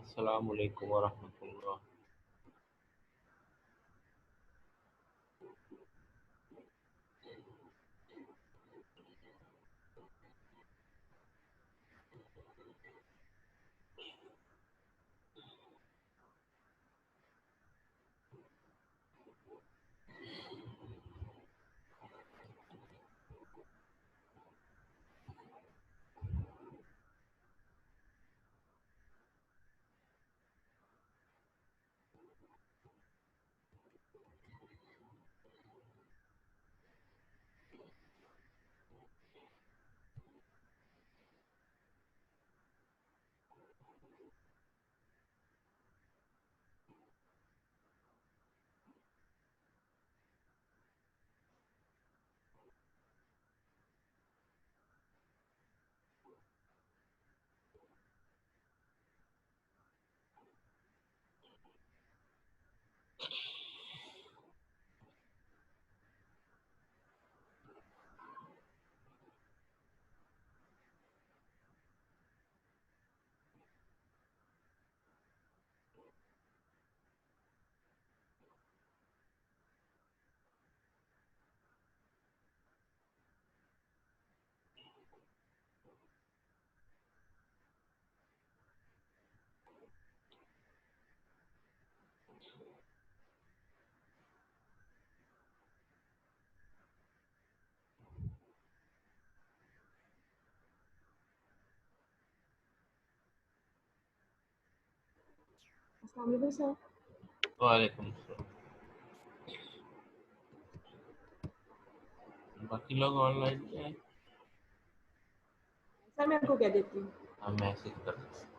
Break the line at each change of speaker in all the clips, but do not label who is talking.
अस्सलाम वालेकुम वरहमतुल्लाह।
अस्सलाम वालेकुम सर।
वालेकुम अस्सलाम। बाकी लोग ऑनलाइन हैं?
सर मैं आपको कह देती हूँ।
हम मैसेज कर सकते हैं।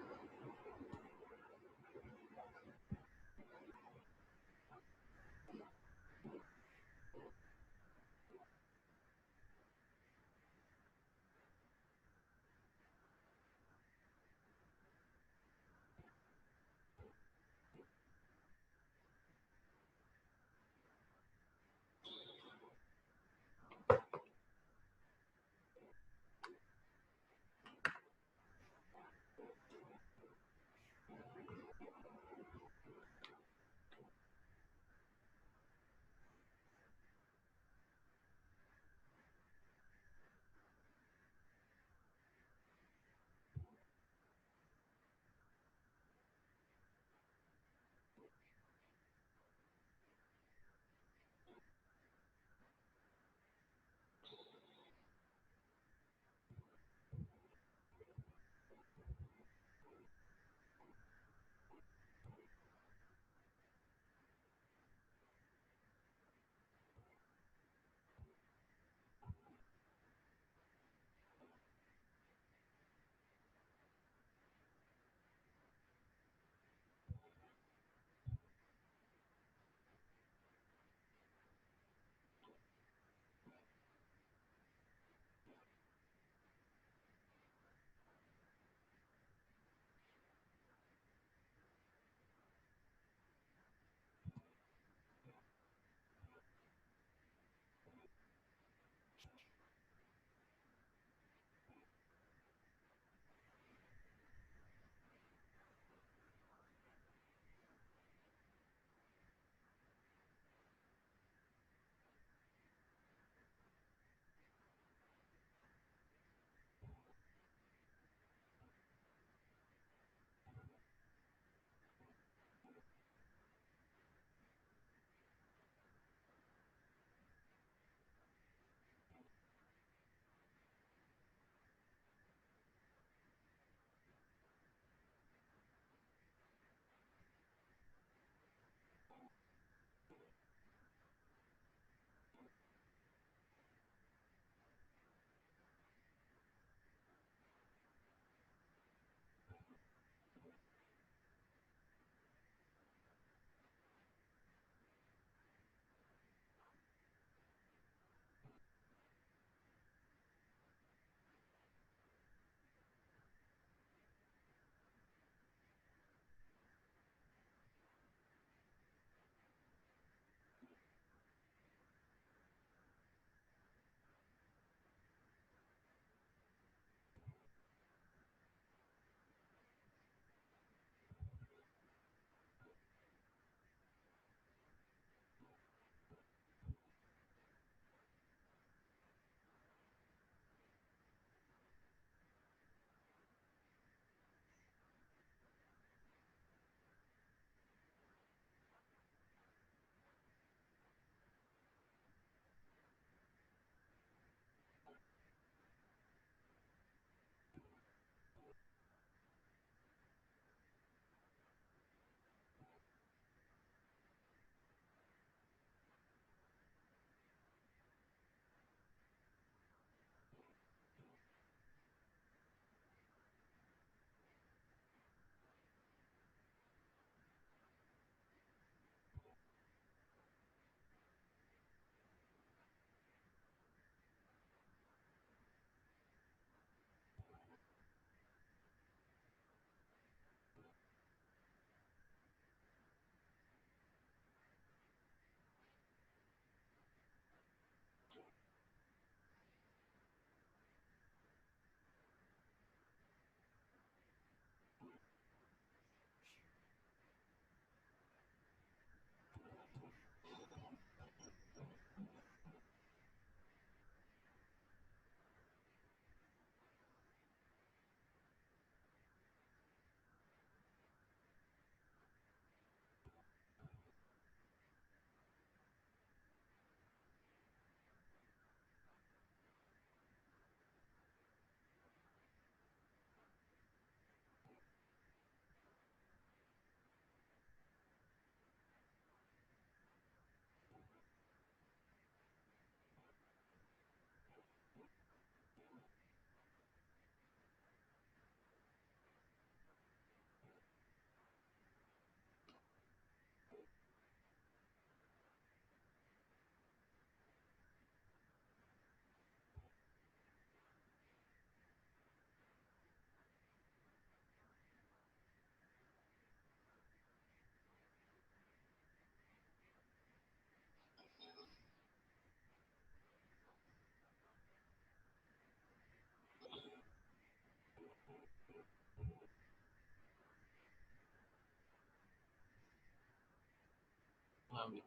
अभी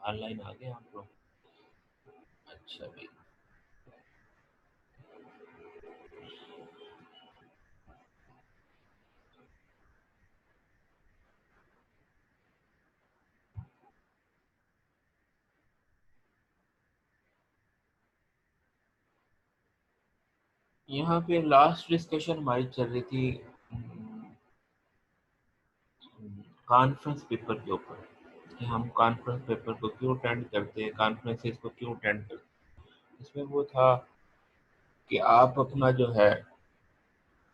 ऑनलाइन आ गए आप लोग? अच्छा भाई। यहाँ पे लास्ट डिस्कशन हमारी चल रही थी कॉन्फ्रेंस पेपर के ऊपर, कि हम कॉन्फ्रेंस पेपर को क्यों अटेंड करते हैं, कॉन्फ्रेंसेस को क्यों अटेंड करते हैं। इसमें वो था कि आप अपना जो है,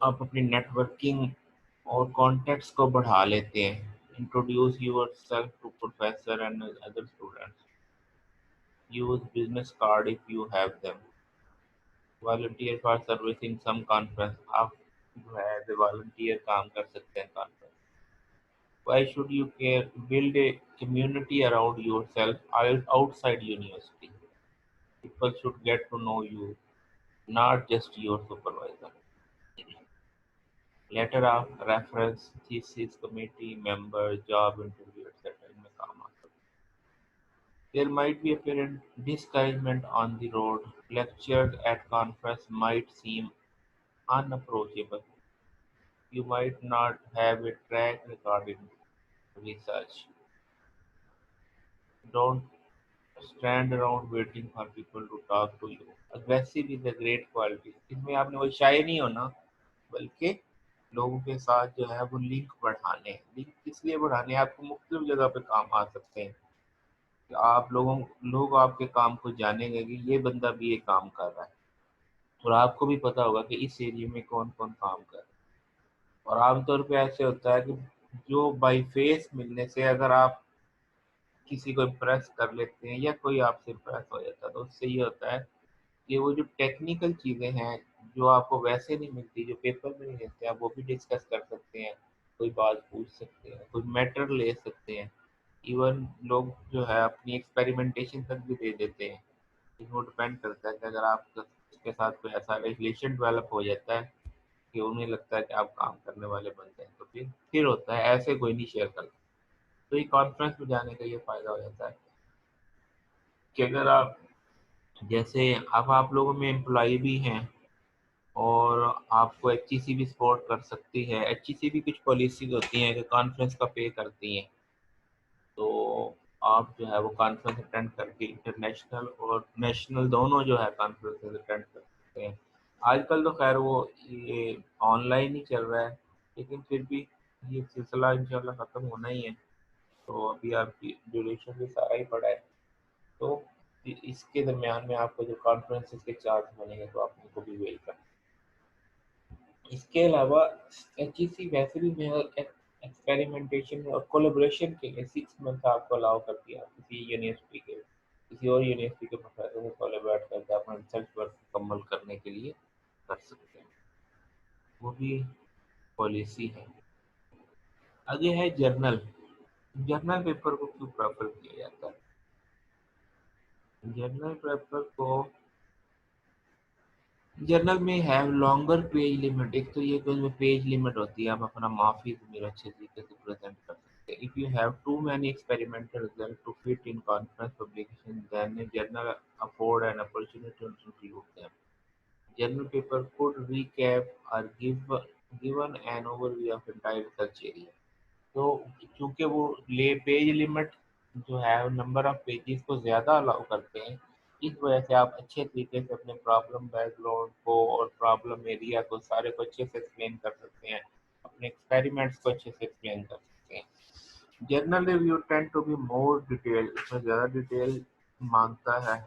आप अपनी नेटवर्किंग और कॉन्टेक्ट्स को बढ़ा लेते हैं। Introduce your self to professor and other students, use business card if you have them, volunteer for service in some conference, आप जो है एज ए वॉलंटियर काम कर सकते हैं conference. Why should you care? Build a community around yourself outside university. People should get to know you, not just your supervisor. Letter of reference, thesis, committee member, job interview, etc. इनमें काम आ सकता है. There might be apparent discouragement on the road. Lectures at conference might seem unapproachable. You might not have a track record in research. Don't stand around waiting for people to talk to you. Aggressive is a great quality. इसमें आपने वो शाय नहीं होना, बल्कि लोगों के साथ जो है वो लिंक बढ़ाने हैं। लिंक किस लिए बढ़ाने हैं? आपको मुख्तलिफ जगह पे काम आ सकते हैं कि आप लोग आपके काम को जानेंगे कि ये बंदा भी ये काम कर रहा है, और आपको भी पता होगा कि इस एरिया में कौन कौन काम कर रहा है। और आमतौर पे ऐसे होता है कि जो बाई फेस मिलने से अगर आप किसी को इम्प्रेस कर लेते हैं या कोई आपसे इम्प्रेस हो जाता है, तो उससे ये होता है कि वो जो टेक्निकल चीज़ें हैं जो आपको वैसे नहीं मिलती, जो पेपर में नहीं मिलते, आप वो भी डिस्कस कर सकते हैं, कोई बात पूछ सकते हैं, कोई मैटर ले सकते हैं। इवन लोग जो है अपनी एक्सपेरिमेंटेशन तक भी दे देते हैं। इसको डिपेंड करता है कि अगर आप उसके साथ कोई ऐसा रिलेशन डेवलप हो जाता है कि उन्हें लगता है कि आप काम करने वाले बनते हैं, तो फिर होता है, ऐसे कोई नहीं शेयर करता। तो ये कॉन्फ्रेंस में जाने का ये फ़ायदा हो जाता है कि अगर आप, जैसे अब आप लोगों में एम्प्लॉय भी हैं और आपको एचईसी भी सपोर्ट कर सकती है। एचईसी भी कुछ पॉलिसीज होती हैं कि कॉन्फ्रेंस का पे करती हैं, तो आप जो है वो कॉन्फ्रेंस अटेंड करके इंटरनेशनल और नेशनल दोनों जो है कॉन्फ्रेंस अटेंड कर सकते हैं। आजकल तो खैर वो ये ऑनलाइन ही चल रहा है, लेकिन फिर भी ये सिलसिला इंशाल्लाह ख़त्म होना ही है। तो अभी आपकी ड्यूरेशन भी सारा ही पड़ा है, तो इसके दरमियान में आपको जो कॉन्फ्रेंसेस के चार्ज बनेंगे तो आप उनको भी वेल कर। इसके अलावा एचईसी वैसे भी एक्सपेरिमेंटेशन और कोलेब्रेशन के लिए 6 मंथ आपको अलाउ करती है। आप किसी यूनिवर्सिटी के, किसी और यूनिवर्सिटी के प्रोफेसर से कोलेबरेट करके अपना रिसर्च वर्क मुकम्मल करने के लिए कर सकते हैं, वो भी पॉलिसी है। आगे है जर्नल। जर्नल पेपर को क्यों प्रेफर किया जाता है? जर्नल पेपर को, जर्नल में है लॉन्गर पेज लिमिट। एक तो ये कोई पेज लिमिट होती है, आप अपना माफी मेरे अच्छे तरीके से प्रेजेंट कर सकते हैं। If you have too many experimental result to fit in conference publication then journal afford an opportunity to include them. Journal paper could recap or given an overview of entire research area। तो चूंकि वो page limit जो है number of pages को ज़्यादा allow करते हैं, इस वजह से आप अच्छे तरीके से अपने प्रॉब्लम बैकग्राउंड को और प्रॉब्लम एरिया को सारे को अच्छे से एक्सप्लेन कर सकते हैं, अपने एक्सपेरिमेंट्स को अच्छे से एक्सप्लेन कर सकते हैं। Journal review tend to be more detail, इसमें ज़्यादा डिटेल मांगता है।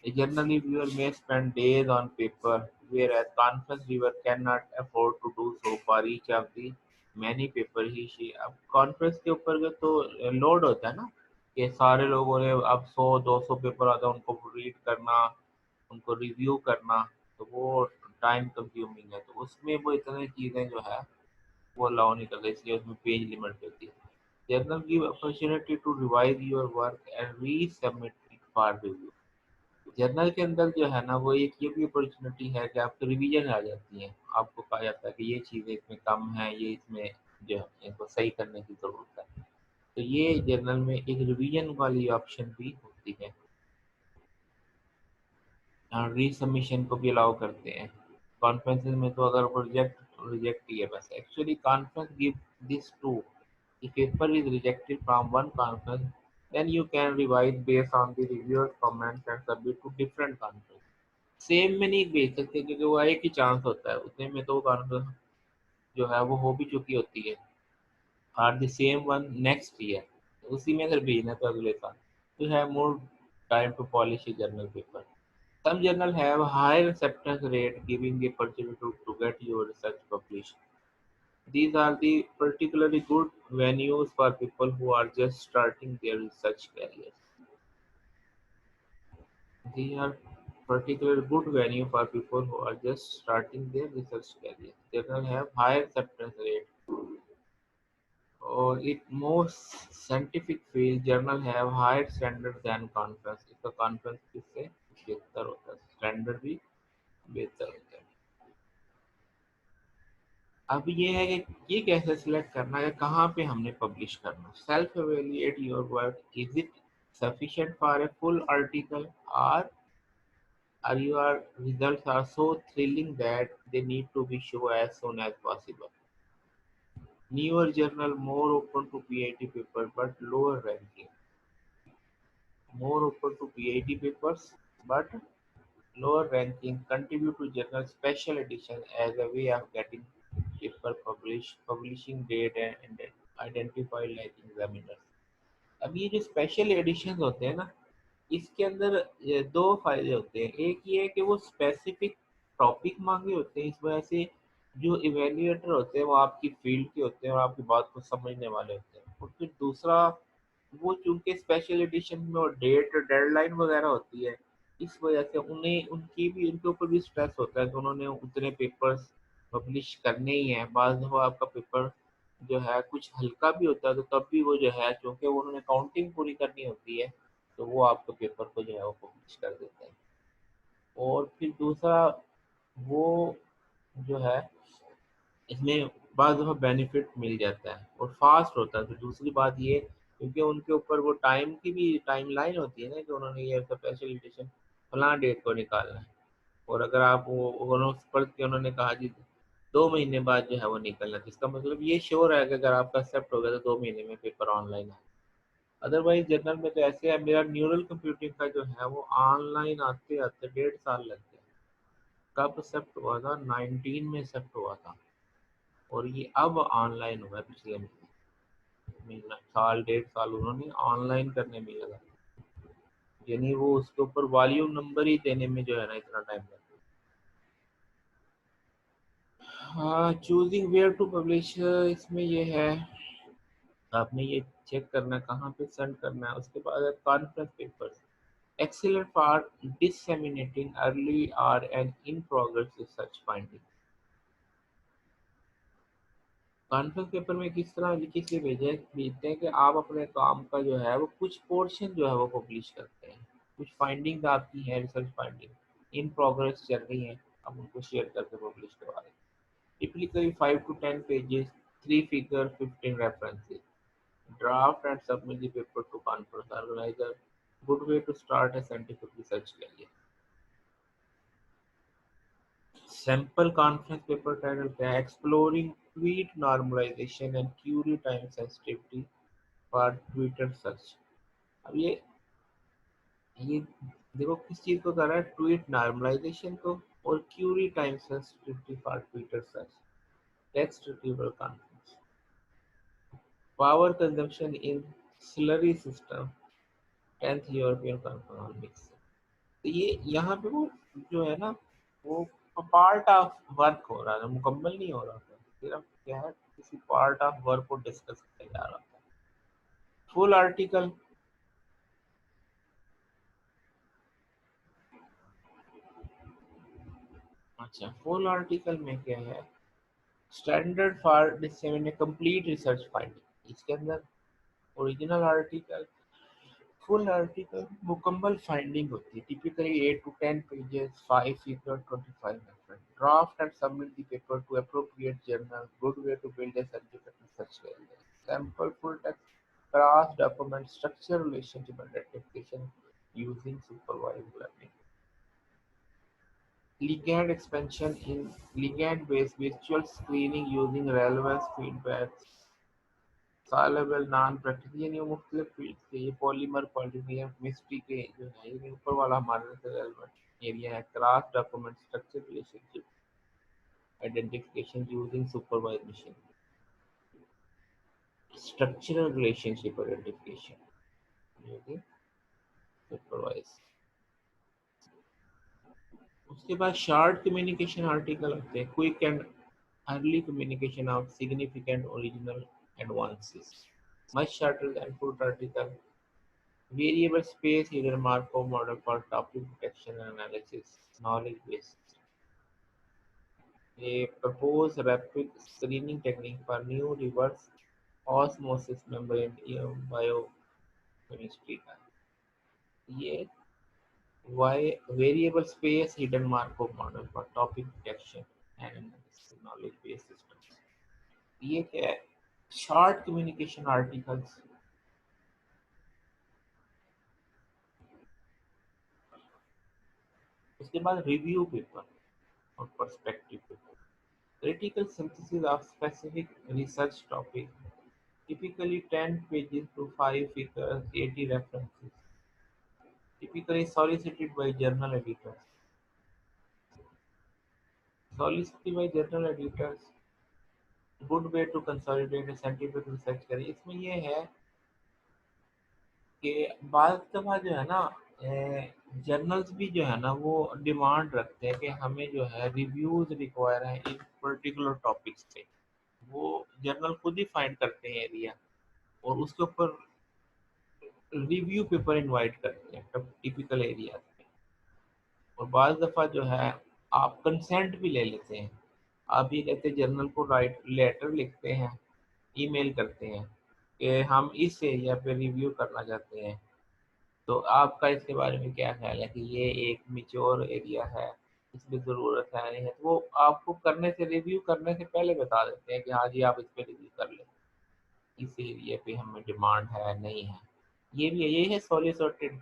A journal reviewer may spend days on paper, whereas conference reviewer cannot afford to do so for each of the many paper he she। अब conference के ऊपर का तो load होता है ना, कि सारे लोगों ने अब 100-200 पेपर आता है, उनको रीड करना, उनको रिव्यू करना, तो वो टाइम कंज्यूमिंग है। तो उसमें वो इतनी चीज़ें जो है वो अलाउ नहीं करते, इसलिए उसमें पेज लिमिट होती है। Journal give opportunity to revise your work and resubmit it for review. Journal के अंदर जो है ना, वो एक ये भी अपॉर्चुनिटी है कि आपको रिवीजन आ जाती है। आपको कहा जाता है कि ये चीज़ें इसमें कम है, ये इसमें जो है इनको सही करने की ज़रूरत है। तो ये जर्नल में एक रिवीजन वाली ऑप्शन भी होती है, रीसबमिशन को भी अलाउ करते हैं। कॉन्फ्रेंसेस में तो अगर प्रोजेक्ट रिजेक्ट ही है बस। Actually conference give this to, if paper is rejected from one conference, then you can revise based on the reviewer's comments and submit to different conference. Same में नहीं भेज सकते क्योंकि वो एक ही चांस होता है, उतने में तो कॉन्फ्रेंस जो है वो हो भी चुकी होती है। और the same one next year उसी में अगर भेजना तो अगले साल, तो है more time to polish a journal paper. Some journals have higher acceptance rate, giving the opportunity to get your research published. These are the particularly good venues for people who are just starting their research careers. These are particularly good venue for people who are just starting their research career. Journals have higher acceptance rate. Or it most scientific field journal have higher standard than conference. इसका conference किससे बेहतर होता है, standard भी बेहतर होता है। अब ये है कि ये कैसे सिलेक्ट करना है, कहाँ पे हमने पब्लिश करना। Self evaluate your work, is it sufficient for a full article, or your results are so thrilling that they need to be shown as soon as possible. Newer journal more open to PhD paper but lower ranking. More open to PhD papers but lower ranking contribute to journal special edition as a way of getting paper publishing date and identified like examiners. अब ये जो special edition होते हैं ना, इसके अंदर ये दो फायदे होते हैं। एक ये है कि वो स्पेसिफिक टॉपिक मांगे होते हैं, इस वजह से जो इवेल्युएटर होते हैं वो आपकी फील्ड के होते हैं और आपकी बात को समझने वाले होते हैं। और फिर दूसरा, वो चूंकि स्पेशल एडिशन में और डेडलाइन वगैरह होती है, इस वजह से उन्हें उनकी भी उनके ऊपर भी स्ट्रेस होता है कि उन्होंने उतने पेपर्स पब्लिश करने ही हैं। बाद वो आपका पेपर जो है कुछ हल्का भी होता है तो तब भी वो जो है क्योंकि वो उन्होंने काउंटिंग पूरी करनी होती है, तो वो आपके पेपर को जो है वो पब्लिश कर देते हैं। और फिर दूसरा वो जो है इसमें बाद दफ़ा बेनिफिट मिल जाता है और फास्ट होता है। तो दूसरी बात ये, क्योंकि उनके ऊपर वो टाइम की भी टाइम लाइन होती है ना कि उन्होंने ये स्पेशल एडिशन फलां डेट को निकालना है। और अगर आप वो उन्होंने कहा जी 2 महीने बाद जो है वो निकलना, जिसका मतलब ये श्योर है कि अगर आपका एक्सेप्ट हो गया तो 2 महीने में पेपर ऑनलाइन है। अदरवाइज जर्नल में तो ऐसे है, मेरा न्यूरल कंप्यूटिंग का जो है वो ऑनलाइन आते आते 1.5 साल लग गया। कब एक्सेप्ट हुआ था, 19 में एक्सेप्ट हुआ था और ये अब ऑनलाइन हुआ है पिछले महीना। साल 1.5 साल उन्होंने ऑनलाइन करने में लगा, यानी वो उसके ऊपर वॉल्यूम नंबर ही देने में जो है ना इतना टाइम लगा। हाँ, चूजिंग वेयर टू पब्लिश, इसमें ये है आपने ये चेक करना है कहाँ पे सेंड करना है। उसके बाद conference papers, excellent for disseminating early or an in progress research finding। Conference paper में किस तरह किस लिए भेजते हैं कि आप अपने काम का जो है वो कुछ पोर्शन जो है वो पब्लिश करते हैं। कुछ फाइंडिंग्स आपकी हैं, रिसर्च फाइंडिंग इन प्रोग्रेस चल रही हैं, आप उनको शेयर करके पब्लिश करवा रहे हैं। Typically 5 to 10 pages, 3 figure, 15 references, draft and submit the paper to conference organizer, good way to start a scientific research career। Sample conference paper title क्या है, exploring tweet normalization and query time sensitivity for Twitter search. अब ये देखो किस चीज को कर रहा है, ट्वीट नॉर्मलाइजेशन को और query time sensitivity for Twitter search. Text retrieval conference, power consumption in slurry system, 10th European conference. तो ये यहाँ पे वो जो है ना वो पार्ट ऑफ वर्क हो रहा है, मुकम्मल नहीं हो रहा था, सिर्फ क्या है किसी पार्ट ऑफ वर्क को डिस्कस किया जा रहा था। फुल आर्टिकल, अच्छा फुल आर्टिकल में क्या है, standard for disseminate complete research finding. इसके अंदर ओरिजिनल आर्टिकल, फुल आर्टिकल मुकम्मल फाइंडिंग होती है, typically 8 to 10 pages, 5 figure, 25 reference, draft and submit the paper to appropriate journal, good way to build a scientific research career। Sample full text cross document structure relationship identification using supervised learning. Ligand expansion in ligand based virtual screening using relevance feedback soluble non practical यानी वो मुख्तलिफ field से ये polymer political chemistry के जो है ये ऊपर वाला हमारे से रेलेवेंट एरिया है cross document structure relationship identification using supervised machine structural relationship identification using supervised. उसके बाद शॉर्ट कम्युनिकेशन आर्टिकल होते हैं quick and early communication of significant original advances much shorter than full article variable space hidden Markov model for topic detection and analysis knowledge base a proposed rapid screening technique for new reverse osmosis membrane biochemistry का ये variable space hidden Markov model for topic detection and analysis knowledge based systems ये क्या है short communication articles उसके बाद review paper और perspective paper critical synthesis of specific research topic, typically 10 pages to 5 figures, 80 references, typically solicited by journal editors. Solicited by journal editors, good way to consolidate a scientific research करें। इसमें ये है कि बाद दफा जो है ना जर्नल्स भी जो है ना वो डिमांड रखते हैं कि हमें जो है रिव्यूज रिक्वायर है इन पर्टिकुलर टॉपिक्स पे। वो जर्नल खुद ही फाइंड करते हैं एरिया और उसके ऊपर रिव्यू पेपर इनवाइट करते हैं टिपिकल एरिया में। और बाज़ दफ़ा जो है आप कंसेंट भी ले लेते हैं। आप ये कहते हैं जर्नल को राइट लेटर लिखते हैं ईमेल करते हैं कि हम इस एरिया पे रिव्यू करना चाहते हैं तो आपका इसके बारे में क्या ख्याल है कि ये एक मिच्योर एरिया है इसमें ज़रूरत है नहीं है तो वो आपको करने से रिव्यू करने से पहले बता देते हैं कि हाँ जी आप इस पर रिव्यू कर लें इस एरिया पे हमें डिमांड है नहीं है। ये भी है ये है सॉलिसिटेड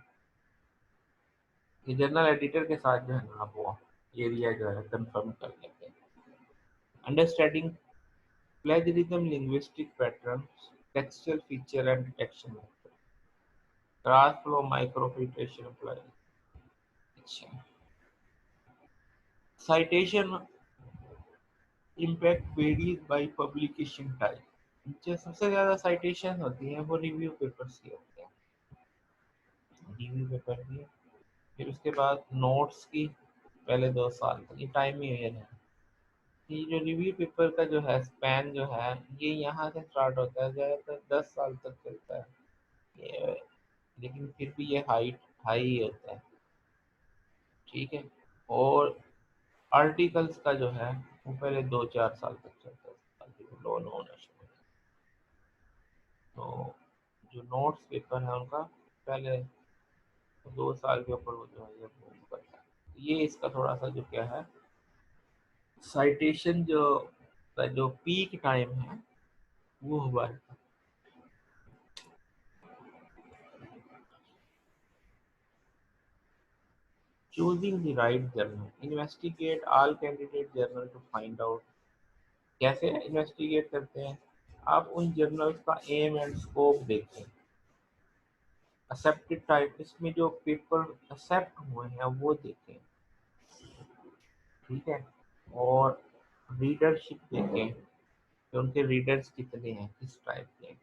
जर्नल एडिटर के साथ जो है ना आप वो एरिया जो है कंफर्म कर लेते हैं। Understanding plagiarism linguistic patterns textual feature and detection cross flow microfiltration apply. अच्छा citation impact varies by publication type जो सबसे ज़्यादा साइटेशन होती हैं वो रिव्यू पेपर्स की होती हैं रिव्यू पेपर की। फिर उसके बाद नोट्स की पहले 2 साल तक ये टाइम ही है ये जो रिव्यू पेपर का जो है स्पैन जो है ये यहाँ से स्टार्ट होता है ज़्यादातर 10 साल तक चलता है ये लेकिन फिर भी ये हाई होता है ठीक है। और आर्टिकल्स का जो है वो पहले 2-4 साल तक चलता है आर्टिकल लोन होना शुरू। तो जो नोट्स पेपर है उनका पहले 2 साल के ऊपर वो जो है ये मूव करता है। ये इसका थोड़ा सा जो क्या है साइटेशन जो का जो पीक टाइम है वो हुआ है। Choosing the right journal investigate all candidate journal to find out कैसे इन्वेस्टिगेट करते हैं आप उन जर्नल्स का एम एंड स्कोप देखते हैं एक्सेप्टेड टाइप इसमें जो पेपर एक्सेप्ट हुए हैं वो देखें ठीक है। और रीडरशिप देखें कि उनके रीडर्स कितने हैं किस टाइप के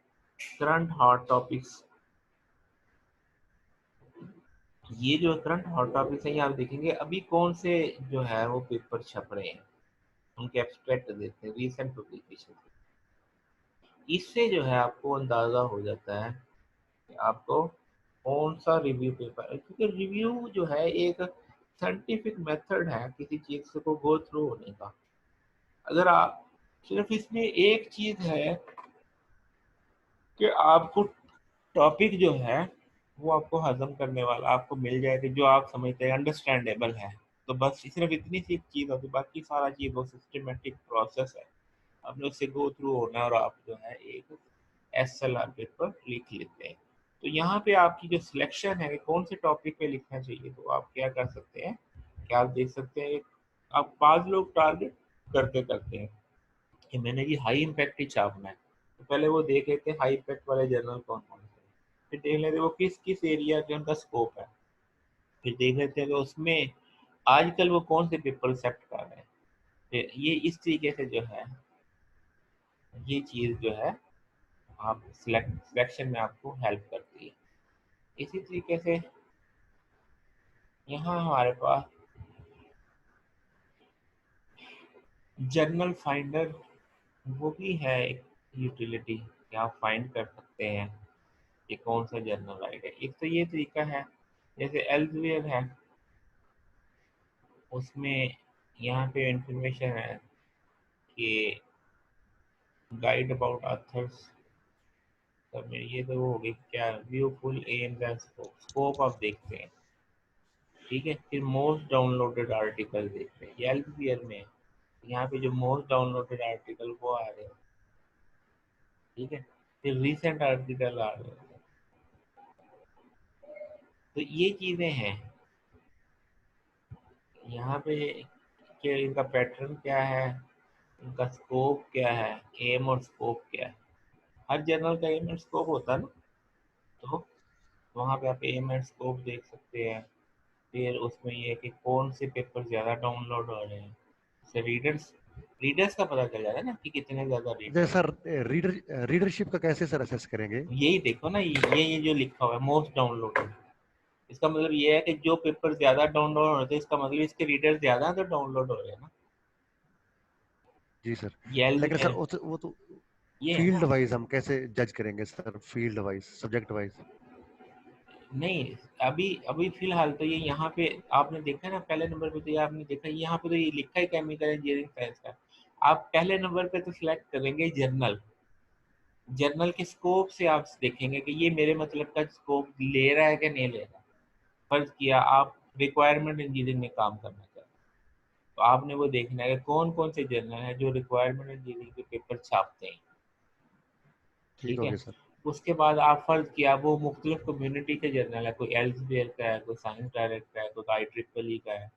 करंट हॉट टॉपिक्स ये जो करंट हॉट टॉपिक्स हैं ये आप देखेंगे अभी कौन से जो है वो पेपर छप रहे हैं उनके एब्स्ट्रैक्ट देते हैं रीसेंट पब्लिकेशन इससे जो है आपको अंदाज़ा हो जाता है कि आपको कौन सा रिव्यू पेपर है क्योंकि रिव्यू जो है एक साइंटिफिक मेथड है किसी चीज़ को गो थ्रू होने का। अगर आप सिर्फ इसमें एक चीज़ है कि आपको टॉपिक जो है वो आपको हजम करने वाला आपको मिल जाए कि जो आप समझते हैं अंडरस्टैंडेबल है तो बस सिर्फ इतनी सी चीज़ होती बाकी सारा चीज़ वो सिस्टमेटिक प्रोसेस है आपने उससे गो थ्रू होना है और आप जो है एक SLR पेपर लिख लेते हैं। तो यहाँ पे आपकी जो सिलेक्शन है कौन से टॉपिक पे लिखना चाहिए, तो आप क्या कर सकते हैं, क्या आप देख सकते हैं, आप बाद लोग टारगेट करते करते हैं कि मैंने ये हाई इम्पैक्ट ही छापना है, तो पहले वो देख लेते हैं हाई इम्पैक्ट वाले जर्नल कौन कौन से हैं, फिर देख लेते हैं वो किस किस एरिया के उनका स्कोप है, फिर देख लेते हैं कि उसमें आजकल वो कौन से पेपर एक्सेप्ट कर रहे हैं। फिर ये इस तरीके से जो है ये चीज़ जो है आप सिलेक्शन में आपको हेल्प करती है। इसी तरीके से यहाँ हमारे पास जर्नल फाइंडर वो भी है एक यूटिलिटी कि आप फाइंड कर सकते हैं कि कौन सा जर्नल राइट है। एक तो ये तरीका है, जैसे एल्सेवियर है, उसमें यहाँ पे इंफॉर्मेशन है कि गाइड अबाउट ऑथर्स, सब ये तो वो हो गई क्या, view full AIIMS and scope, scope आप देखते हैं, ठीक है। फिर मोस्ट डाउनलोडेड आर्टिकल देखते हैं, ये एल्सेवियर में है, यहाँ पे जो मोस्ट डाउनलोडेड आर्टिकल वो आ रहे हैं, ठीक है। फिर रीसेंट आर्टिकल आ रहे हैं, तो ये चीज़ें हैं यहाँ पे कि इनका पैटर्न क्या है, इनका स्कोप क्या है, एम और स्कोप क्या है। हर जर्नल का एम एंड स्कोप होता है ना, तो वहाँ पे आप एम एंड स्कोप देख सकते हैं। फिर उसमें ये है कि कौन से पेपर ज़्यादा डाउनलोड हो रहे हैं, जैसे रीडर्स, रीडर्स का पता चल जाता है ना कि कितने ज़्यादा
अच्छा
रीडर।
सर, रीडरशिप का कैसे सर असेस करेंगे?
यही देखो ना, ये जो लिखा हुआ है मोस्ट डाउनलोडेड, इसका मतलब ये है कि जो पेपर ज़्यादा डाउनलोड हो रहे थे इसका मतलब इसके रीडर ज़्यादा हैं तो डाउनलोड हो रहे हैं ना।
जी सर।
ये
लेकिन सर वो तो
ये है
फील्ड
ना।
वाइज हम कैसे जज करेंगे sir, field wise, subject wise?
नहीं, अभी अभी फिलहाल तो ये यहाँ पे आपने देखा ना, पहले नंबर पे तो ये आपने देखा यहाँ पे तो ये लिखा है केमिकल इंजीनियरिंग साइंस का। आप पहले नंबर पे तो सिलेक्ट करेंगे जर्नल, जर्नल के स्कोप से आप देखेंगे कि ये मेरे मतलब का स्कोप ले रहा है कि नहीं ले रहा। फर्ज किया आप रिक्वायरमेंट इंजीनियरिंग में काम करना चाहते हैं, तो आपने वो देखना है कि कौन कौन से जर्नल है जो रिक्वायरमेंट इंजीनियरिंग के पेपर छापते हैं,
ठीक
ठीक
हो
है।
गया सर।
उसके बाद आप फर्ज किया वो मुख्तलिफ कम्युनिटी के जर्नल है, कोई एल्सेवियर का है, कोई साइंस डायरेक्ट का है, कोई IEEE का है,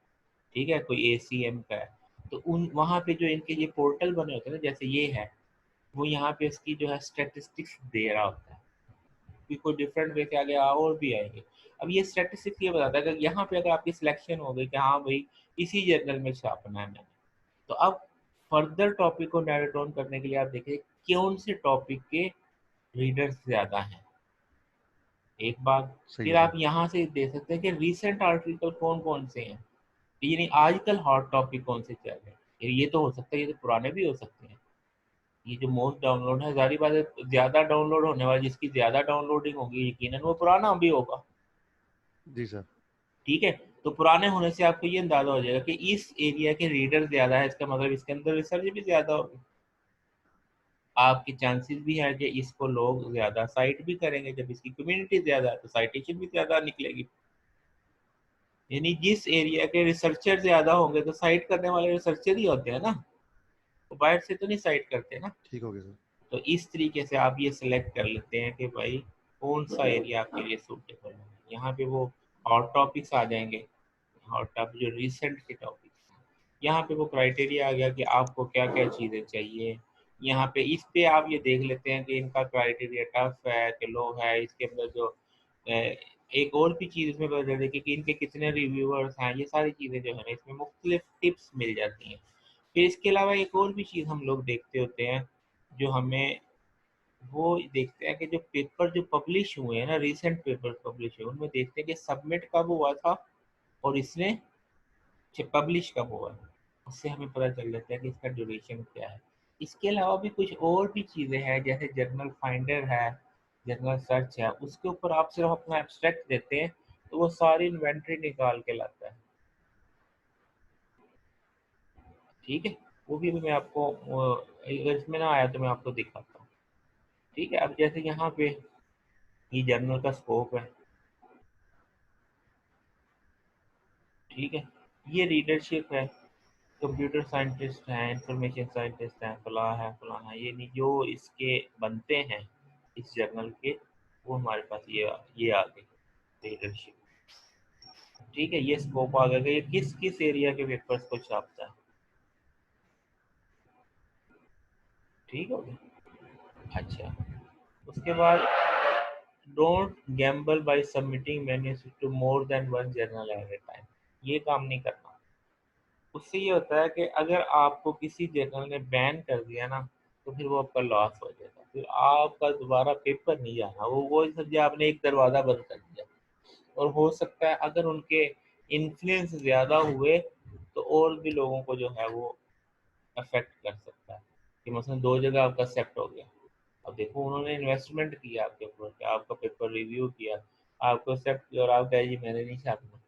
ठीक है, कोई ACM का है। तो उन वहाँ पे जो इनके ये पोर्टल बने होते हैं ना, जैसे ये है, वो यहाँ पे इसकी जो है स्टेटिस्टिक्स दे रहा होता है कि कोई डिफरेंट वे के आगे और भी आएंगे। अब ये स्टेटिस्टिक्स ये बताता है कि यहाँ पे अगर आपकी सिलेक्शन हो गई कि हाँ भाई इसी जर्नल में छापना है मैंने, तो अब फर्दर टॉपिक को नैरो डाउन करने के लिए आप देखिए कौन से टॉपिक के रीडर्स ज़्यादा हैं, एक बात।
सही
फिर
है
आप
सर।
यहाँ से देख सकते हैं कि रीसेंट आर्टिकल कौन कौन से हैं, यानी आजकल हॉट टॉपिक कौन से चल रहे हैं। ये तो हो सकता है, ये तो पुराने भी हो सकते हैं। ये जो मोस्ट डाउनलोड है, जारी बात है ज्यादा डाउनलोड होने वाला, जिसकी ज्यादा डाउनलोडिंग होगी यकीनन वो पुराना भी होगा,
जी सर।
ठीक है। तो पुराने होने से आपको ये अंदाजा हो जाएगा कि इस एरिया के रीडर ज्यादा है, इसका मतलब इसके अंदर रिसर्च भी ज्यादा होगी, आपके चांसेस भी है कि इसको लोग ज्यादा साइट भी करेंगे, जब इसकी कम्युनिटी ज्यादा है तो साइटेशन भी ज्यादा निकलेगी। यानी जिस एरिया के रिसर्चर ज्यादा होंगे तो साइट करने वाले रिसर्चर ही होते हैं ना, वो बाहर से तो नहीं साइट करते ना।
ठीक हो गया सर।
तो इस तरीके से आप ये सिलेक्ट कर लेते हैं कि भाई कौन सा एरिया आपके लिए सूटेबल है। यहाँ पे वो हॉट टॉपिक्स आ जाएंगे, हॉट टॉपिक जो रिसेंट के टॉपिक, यहाँ पे वो क्राइटेरिया आ गया कि आपको क्या क्या चीज़ें चाहिए। यहाँ पे इस पे आप ये देख लेते हैं कि इनका क्राइटेरिया टफ है कि लो है, इसके अंदर जो एक और भी चीज़ इसमें पता चलती है कि इनके कितने रिव्यूअर्स हैं, ये सारी चीज़ें जो है ना इसमें मुख्तलिफ टिप्स मिल जाती हैं। फिर इसके अलावा एक और भी चीज़ हम लोग देखते होते हैं, जो हमें वो देखते हैं कि जो पेपर जो पब्लिश हुए हैं ना, रिसेंट पेपर पब्लिश हुए उनमें देखते हैं कि सबमिट कब हुआ था और इसने पब्लिश कब हुआ है, उससे हमें पता चल जाता है कि इसका ड्यूरेशन क्या है। इसके अलावा भी कुछ और भी चीज़ें हैं, जैसे जर्नल फाइंडर है, जर्नल सर्च है, उसके ऊपर आप सिर्फ अपना एब्स्ट्रैक्ट देते हैं तो वो सारी इन्वेंट्री निकाल के लाता है, ठीक है। वो भी मैं आपको अगर इसमें ना आया तो मैं आपको दिखाता हूँ, ठीक है। अब जैसे यहाँ पे ये जर्नल का स्कोप है, ठीक है, ये रीडरशिप है, कंप्यूटर साइंटिस्ट हैं, इंफॉर्मेशन साइंटिस्ट हैं, फलां है, ये नहीं जो इसके बनते हैं, इस जर्नल के, वो हमारे पास ये आ गई रीडरशिप। ठीक है, ये स्कोप आ गया। ये किस किस एरिया के पेपर्स को छापता है। ठीक हो गया। अच्छा, उसके बाद don't gamble by submitting manuscript to more than one journal at a time. ये काम नहीं करना। उससे ये होता है कि अगर आपको किसी जर्नल ने बैन कर दिया ना, तो फिर वो आपका लॉस हो जाएगा, फिर आपका दोबारा पेपर नहीं जाना। वो समझे आपने एक दरवाज़ा बंद कर दिया। और हो सकता है अगर उनके इन्फ्लुएंस ज़्यादा हुए तो और भी लोगों को जो है वो अफेक्ट कर सकता है, कि मसलन 2 जगह आपका सेट हो गया। अब देखो, उन्होंने इन्वेस्टमेंट किया आपके ऊपर, कि आपका पेपर रिव्यू किया, आपको एक्सेप्ट किया, और आप कहे जी मैंने नहीं छापना।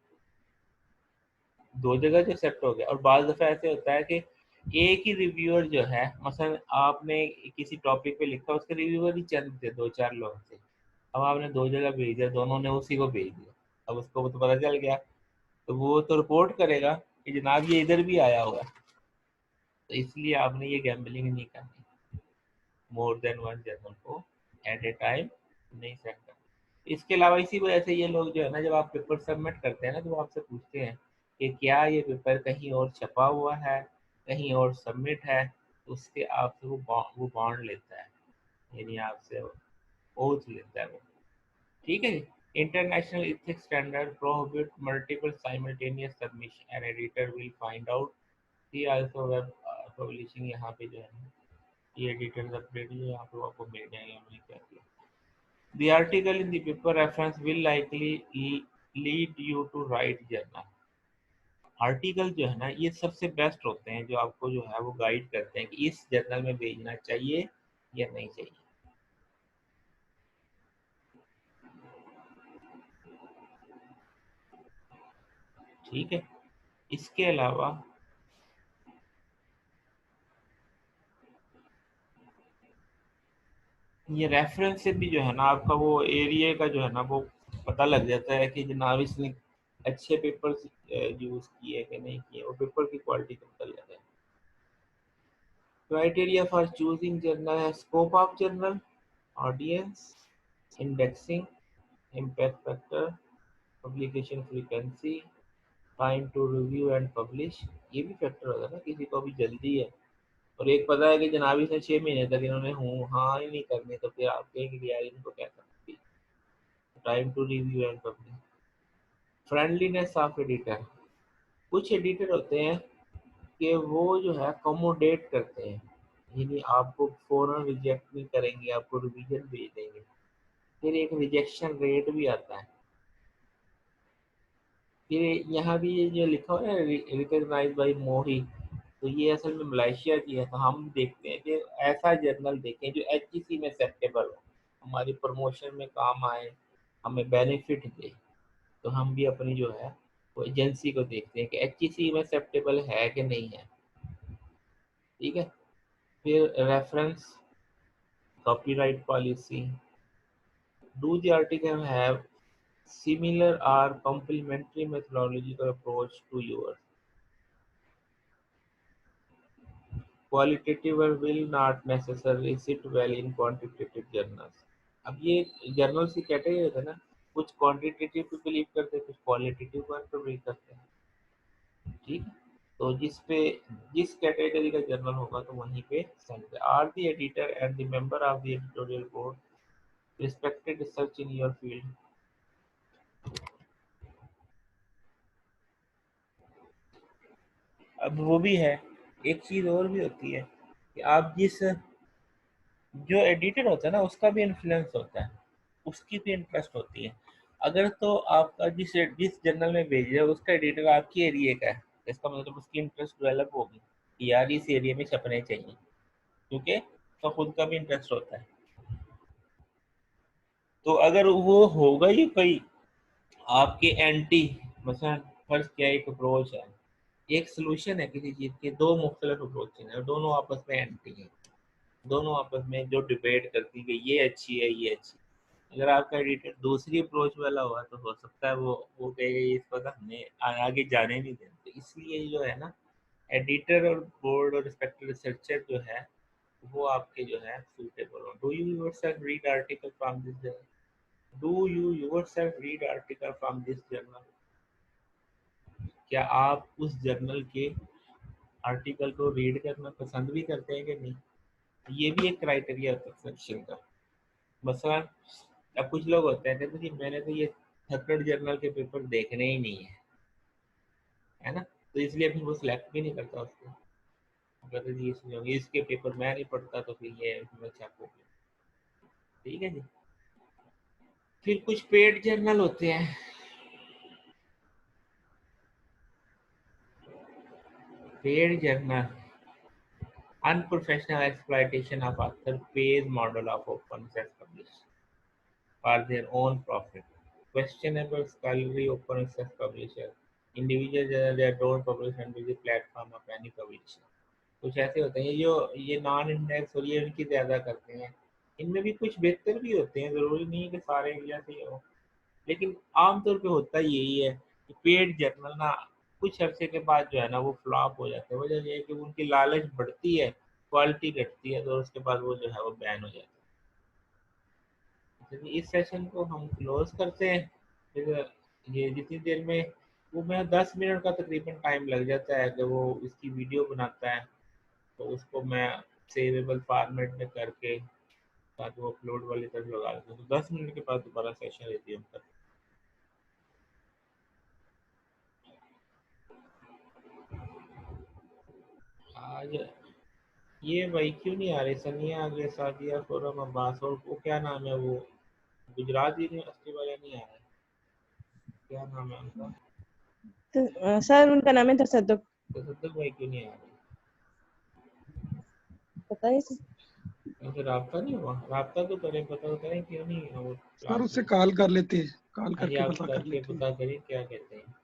2 जगह जो एक्सेप्ट हो गया। और बाज़ दफ़ा ऐसे होता है कि एक ही रिव्यूअर जो है, मसलन आपने किसी टॉपिक पे लिखा, उसके रिव्यूअर ही चंद थे, 2-4 लोग थे। अब आपने 2 जगह भेज दिया, दोनों ने उसी को भेज दिया। अब उसको तो पता चल गया, तो वो तो रिपोर्ट करेगा कि जनाब ये इधर भी आया हुआ है। तो इसलिए आपने ये गैम्बलिंग नहीं करनी। मोर देन वन जर्नल को एट ए टाइम नहीं सेट करना। इसके अलावा इसी वजह से ये लोग जो है ना, जब आप पेपर सबमिट करते हैं ना, तो वो आपसे पूछते हैं कि क्या ये पेपर कहीं और छपा हुआ है, कहीं और सबमिट है। तो उसके आपसे वो बॉन्ड लेता है, यानी आपसे ओथ लेता है वो। ठीक है जी। International ethics standard prohibit multiple simultaneous submission and editor will find out. ये आल्सो वेब पब्लिशिंग, यहाँ पे जो है ना, ये एडिटर अपडेट यहाँ पे आपको मिल जाएंगे। हमने क्या किया, the article in the paper reference will likely lead you to write journal। Article जो है ना, ये सबसे बेस्ट होते हैं, जो आपको जो है वो गाइड करते हैं कि इस जर्नल में भेजना चाहिए या नहीं चाहिए। ठीक है। इसके अलावा ये रेफरेंस से भी जो है ना, आपका वो एरिया का जो है ना, वो पता लग जाता है कि जनाब इसने अच्छे पेपर यूज किए कि नहीं किए, और पेपर की क्वालिटी का पता लग जाता है। क्राइटेरिया फॉर चूजिंग जर्नल है scope of journal, audience, indexing, impact factor, publication frequency, time to review and publish. ये भी फैक्टर होता है ना, किसी को भी जल्दी है और एक पता है कि जनाब इसने 6 महीने तक इन्होंने हूँ हाँ ही नहीं करनी, तो फिर आप कहेंगे कि यार इनको क्या करना। Time to review and publish, friendliness of editor. कुछ एडिटर होते हैं कि वो जो है अकोमोडेट करते हैं, यानी आपको फौरन रिजेक्ट नहीं करेंगे, आपको रिवीजन भेज देंगे। फिर एक रिजेक्शन रेट भी आता है। फिर यहाँ भी ये जो लिखा हुआ है रिकॉग्नाइज बाई मोही, तो ये असल में मलेशिया की है। तो हम देखते हैं कि ऐसा जर्नल देखें जो एचईसी में एक्सेप्टेबल हो, हमारी प्रमोशन में काम आए, हमें बेनिफिट दे। तो हम भी अपनी जो है वो एजेंसी को देखते हैं कि एचईसी में एक्सेप्टेबल है कि नहीं है। ठीक है। फिर reference, copyright policy, do the article have similar or complementary methodological approach to yours, qualitative or will not necessarily sit well in quantitative journals। अब ये जर्नल्स की कैटेगरी होता है ना, कुछ क्वांटिटेटिव पे बिलीव करते हैं, कुछ क्वालिटेटिव पर बिलीव करते हैं। ठीक है। तो जिस कैटेगरी का जर्नल होगा तो वहीं पे send. Are the editor and the member of the editorial board respected research in your field. अब वो भी है, एक चीज़ और भी होती है कि आप जिस जो एडिटर होता है ना, उसका भी इन्फ्लुएंस होता है, उसकी भी इंटरेस्ट होती है। अगर तो आपका जिस जिस जर्नल में भेज रहे हो उसका एडिटर आपकी एरिया का है, इसका मतलब उसकी इंटरेस्ट डेवलप होगी कि यार इस एरिया में छपने चाहिए, क्योंकि उसका खुद का भी इंटरेस्ट होता है। तो अगर वो होगा ही कोई आपके एंटी, मतलब फर्स्ट क्या एक अप्रोच है, एक सोल्यूशन है किसी चीज़ के, दो मुख्तलिफ अप्रोच है, दोनों आपस में एंटी हैं, दोनों आपस में जो डिबेट करती है ये अच्छी है ये अच्छी। अगर आपका एडिटर दूसरी अप्रोच वाला हुआ तो हो सकता है वो कहेगा इसको तो हमें आगे जाने नहीं देते। इसलिए जो है ना, एडिटर और बोर्ड और रिस्पेक्टेड रिसर्चर जो है वो आपके जो है सूटेबल हो। Do you yourself read article from this journal? Do you yourself read article from this journal? क्या आप उस जर्नल के आर्टिकल को रीड करना पसंद भी करते हैं कि नहीं? ये भी एक क्राइटेरिया होता है सिलेक्शन का। मसलन अब कुछ लोग होते हैं कहते हैं कि मैंने तो ये थर्ड जर्नल के पेपर देखने ही नहीं है ना, तो इसलिए फिर वो सिलेक्ट भी नहीं करता उसको। कहते जी इसके पेपर मैं नहीं पढ़ता तो फिर ये अच्छा हो गया। ठीक है जी। फिर कुछ पेड जर्नल होते हैं। Paid journal unprofessional exploitation of author pays model of open access publishing for their own profit. Questionable scholarly open access publisher. Individual journal that don't publish under the platform of any publisher. कुछ ऐसे होते हैं जो ये non index और ये इनकी ज़्यादा करते हैं। इनमें भी कुछ बेहतर भी होते हैं, ज़रूरी नहीं है कि सारे एक जैसे ही हो, लेकिन आमतौर पे होता यही है कि पेड जर्नल ना कुछ अरसे के बाद जो है ना वो फ्लॉप हो जाते हैं। वजह ये है कि उनकी लालच बढ़ती है, क्वालिटी घटती है, तो उसके बाद वो जो है वो बैन हो जाता है। चलिए इस सेशन को हम क्लोज करते हैं। फिर ये जितनी देर में वो मैं 10 मिनट का तकरीबन टाइम लग जाता है कि वो इसकी वीडियो बनाता है, तो उसको मैं सेवेबल फॉर्मेट में करके ताकि वो अपलोड वाली तरफ लगा देता हूँ। तो 10 मिनट के बाद दोबारा सेशन लेती हूँ। आज ये भाई क्यों नहीं आ रहे? सनिया आ गया, सादिया, फोरम, अब्बास और वो क्या नाम है वो गुजरात यूनिवर्सिटी वाले नहीं आ रहे, क्या नाम है उनका?
तो, सर उनका नाम है तसद्दुक।
तसद्दुक भाई क्यों नहीं आ रहे?
पता है सर।
उनसे राब्ता नहीं हुआ? राब्ता तो करें, पता तो करें क्यों नहीं है वो
सर
क्लास
उससे
में।
कॉल कर लेते हैं, कॉल
हाँ जी,
करके
आप
पता कर
करके
लेते हैं।
पता करिए क्या कहते हैं।